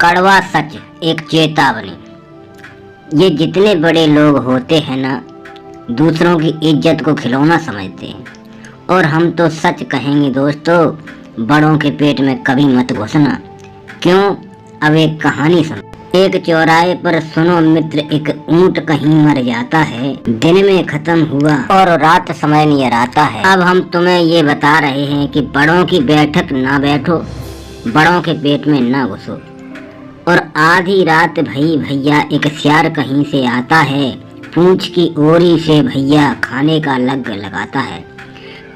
कड़वा सच, एक चेतावनी। ये जितने बड़े लोग होते हैं ना, दूसरों की इज्जत को खिलौना समझते हैं। और हम तो सच कहेंगे दोस्तों, बड़ों के पेट में कभी मत घुसना। क्यों? अब एक कहानी सुनो। एक चौराहे पर सुनो मित्र, एक ऊंट कहीं मर जाता है। दिन में खत्म हुआ और रात समय नियर आता है। अब हम तुम्हें ये बता रहे हैं कि बड़ों की बैठक ना बैठो, बड़ों के पेट में ना घुसो। और आधी रात भैया एक सियार कहीं से आता है, पूंछ की ओरी से भैया खाने का लग लगाता है।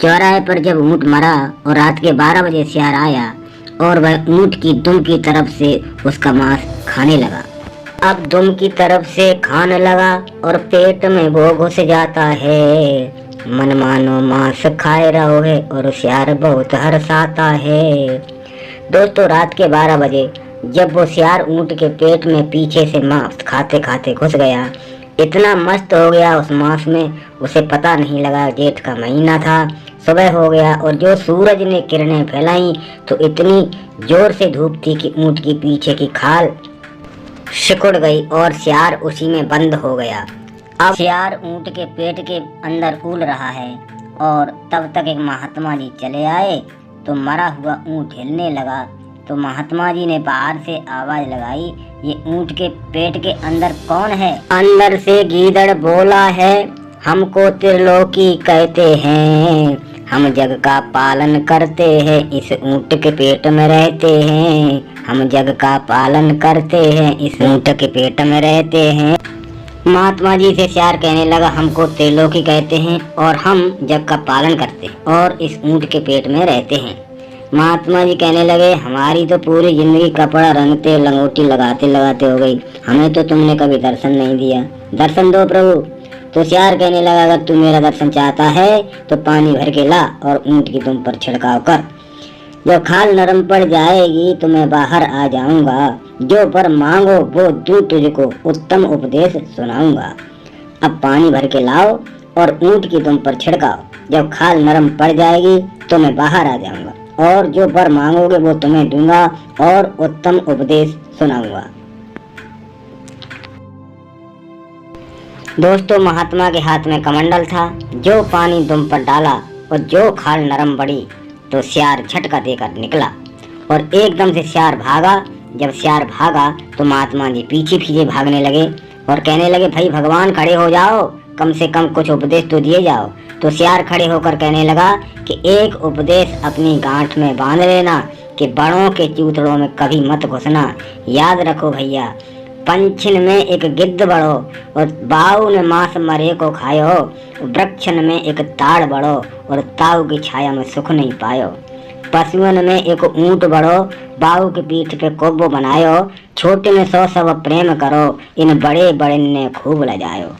चौराहे पर जब ऊंट मरा और रात के 12 बजे सियार आया और वह ऊंट की दुम की तरफ से उसका मांस खाने लगा। अब दुम की तरफ से खाने लगा और पेट में वो घुस जाता है। मन मानो मांस खाए रहो है और सियार बहुत हर्षाता है। दोस्तों, रात के 12 बजे जब वो सियार ऊंट के पेट में पीछे से मांस खाते खाते घुस गया, इतना मस्त हो गया उस मांस में, उसे पता नहीं लगा। जेठ का महीना था, सुबह हो गया और जो सूरज ने किरणें फैलाई तो इतनी जोर से धूप थी कि ऊंट की पीछे की खाल सिकुड़ गई और सियार उसी में बंद हो गया। अब सियार ऊंट के पेट के अंदर उल रहा है और तब तक एक महात्मा जी चले आए तो मरा हुआ ऊंट हिलने लगा। तो महात्मा जी ने बाहर से आवाज लगाई, ये ऊंट के पेट के अंदर कौन है? अंदर से गीदड़ बोला है, हमको त्रिलोकी कहते हैं, हम जग का पालन करते हैं, इस ऊंट के पेट में रहते हैं, हम जग का पालन करते हैं, इस ऊंट के पेट में रहते हैं। महात्मा जी से सियार कहने लगा, हमको त्रिलोकी कहते हैं और हम जग का पालन करते हैं और इस ऊंट के पेट में रहते हैं। महात्मा जी कहने लगे, हमारी तो पूरी जिंदगी कपड़ा रंगते लंगोटी लगाते लगाते हो गई, हमें तो तुमने कभी दर्शन नहीं दिया, दर्शन दो प्रभु। तो सियार कहने लगा, अगर तू मेरा दर्शन चाहता है तो पानी भर के ला और ऊंट की तुम पर छिड़काव कर। जब खाल नरम पड़ जाएगी तो मैं बाहर आ जाऊंगा, जो पर मांगो वो दूं तुझको, उत्तम उपदेश सुनाऊंगा। अब पानी भर के लाओ और ऊंट की तुम पर छिड़काओ। जब खाल नरम पड़ जाएगी तो मैं बाहर आ जाऊंगा और जो वर मांगोगे वो तुम्हें दूंगा और उत्तम उपदेश सुनाऊंगा। दोस्तों, महात्मा के हाथ में कमंडल था। जो पानी दुम पर डाला और जो खाल नरम पड़ी तो सियार झटका देकर निकला और एकदम से सियार भागा। जब सियार भागा तो महात्मा जी पीछे पीछे भागने लगे और कहने लगे, भाई भगवान खड़े हो जाओ, कम से कम कुछ उपदेश तो दिए जाओ। तो सियार खड़े होकर कहने लगा कि एक उपदेश अपनी गांठ में बांध लेना कि बड़ों के चूतड़ों में कभी मत घुसना। याद रखो भैया, पंछिन में एक गिद्ध बड़ो और बाऊ ने मांस मरे को खायो, वृक्षन में एक ताड़ बड़ो और ताऊ की छाया में सुख नहीं पायो, पशुअन में एक ऊंट बड़ो, बाऊ की पीठ पे कोब्बो बनायो, छोटे में 100 प्रेम करो, इन बड़े बड़े ने खूब लजायो।